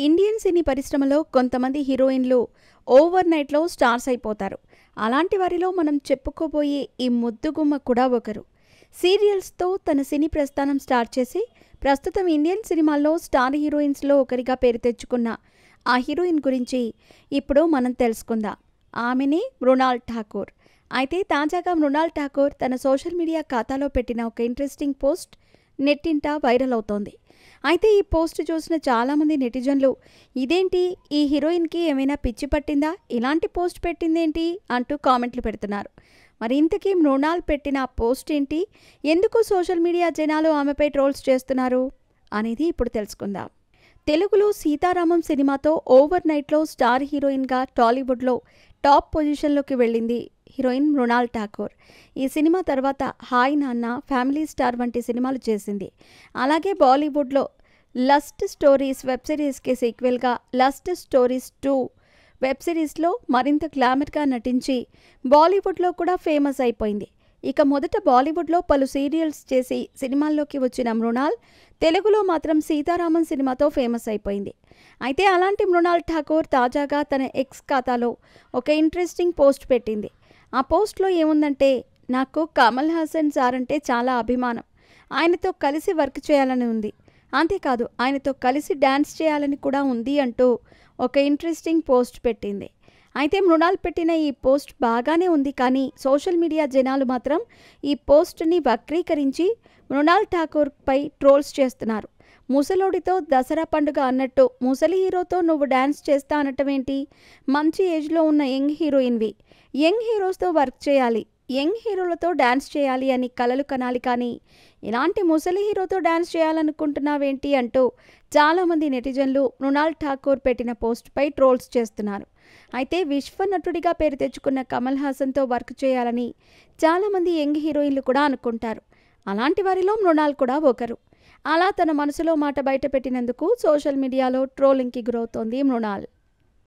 Indian cine పరిశ్రమలో కొంతమంది హీరోయిన్లు ఓవర్ నైట్లో స్టార్స్ అయిపోతారు. అలాంటి వారిలో మనం చెప్పుకోబోయే ఈ ముద్దుగుమ్మ కూడా ఒకరు. సీరియల్స్తో తన సినీ ప్రస్థానం స్టార్ట్ చేసి ప్రస్తుతం ఇండియన్ సినిమాల్లో స్టార్ హీరోయిన్స్లో ఒకరిగా పేరు తెచ్చుకున్న ఆ హీరోయిన్ గురించి ఇప్పుడు మనం తెలుసుకుందాం. ఆమెనే మృణాల్ ఠాకూర్. అయితే తాజాగా మృణాల్ ఠాకూర్ తన సోషల్ మీడియా ఖాతాలో పెట్టిన ఒక ఇంట్రెస్టింగ్ పోస్ట్ నెట్టింట వైరల్ అవుతోంది. అయితే ఈ పోస్ట్ చూసిన చాలామంది నెటిజన్లు ఇదేంటి, ఈ హీరోయిన్కి ఏమైనా పిచ్చి పట్టిందా, ఇలాంటి పోస్ట్ పెట్టిందేంటి అంటూ కామెంట్లు పెడుతున్నారు. మరి ఇంతకీ మృణాల్ పెట్టిన ఆ పోస్ట్ ఏంటి, ఎందుకు సోషల్ మీడియా జనాలు ఆమెపై ట్రోల్స్ చేస్తున్నారు అనేది ఇప్పుడు తెలుసుకుందాం. తెలుగులో సీతారామం సినిమాతో ఓవర్ నైట్లో స్టార్ హీరోయిన్గా టాలీవుడ్లో టాప్ పొజిషన్లోకి వెళ్ళింది హీరోయిన్ మృణాల్ ఠాకూర్. ఈ సినిమా తర్వాత హాయ్ నాన్న, ఫ్యామిలీ స్టార్ వంటి సినిమాలు చేసింది. అలాగే బాలీవుడ్లో లస్ట్ స్టోరీస్ వెబ్ సిరీస్కి సీక్వెల్గా లస్ట్ స్టోరీస్ 2 వెబ్ సిరీస్లో మరింత గ్లామర్గా నటించి బాలీవుడ్లో కూడా ఫేమస్ అయిపోయింది. ఇక మొదట బాలీవుడ్లో పలు సీరియల్స్ చేసి సినిమాల్లోకి వచ్చిన మృణాల్ తెలుగులో మాత్రం సీతారామన్ సినిమాతో ఫేమస్ అయిపోయింది. అయితే అలాంటి మృణాల్ ఠాకూర్ తాజాగా తన ఎక్స్ ఖాతాలో ఒక ఇంట్రెస్టింగ్ పోస్ట్ పెట్టింది. ఆ పోస్ట్లో ఏముందంటే, నాకు కమల్ హాసన్ సార్ అంటే చాలా అభిమానం, ఆయనతో కలిసి వర్క్ చేయాలని ఉంది, అంతేకాదు ఆయనతో కలిసి డ్యాన్స్ చేయాలని కూడా ఉంది అంటూ ఒక ఇంట్రెస్టింగ్ పోస్ట్ పెట్టింది. అయితే మృణాల్ పెట్టిన ఈ పోస్ట్ బాగానే ఉంది, కానీ సోషల్ మీడియా జనాలు మాత్రం ఈ పోస్ట్ని వక్రీకరించి మృణాల్ ఠాకూర్పై ట్రోల్స్ చేస్తున్నారు. ముసలోడితో దసరా పండుగ అన్నట్టు ముసలి హీరోతో నువ్వు డ్యాన్స్ చేస్తా అనటమేంటి, మంచి ఏజ్లో ఉన్న యంగ్ హీరోయిన్వి, యంగ్ హీరోస్తో వర్క్ చేయాలి, యంగ్ హీరోలతో డ్యాన్స్ చేయాలి అని కలలు కనాలి, కానీ ఇలాంటి ముసలి హీరోతో డ్యాన్స్ చేయాలనుకుంటున్నావేంటి అంటూ చాలామంది నెటిజన్లు మృణాల్ ఠాకూర్ పెట్టిన పోస్ట్పై ట్రోల్స్ చేస్తున్నారు. అయితే విశ్వనటుడిగా పేరు తెచ్చుకున్న కమల్ హాసన్తో వర్క్ చేయాలని చాలామంది యంగ్ హీరోయిన్లు కూడా అనుకుంటారు. అలాంటి వారిలో మృణాల్ కూడా ఒకరు. అలా తన మనసులో మాట బయట పెట్టినందుకు సోషల్ మీడియాలో ట్రోలింగ్కి గురవుతోంది మృణాల్.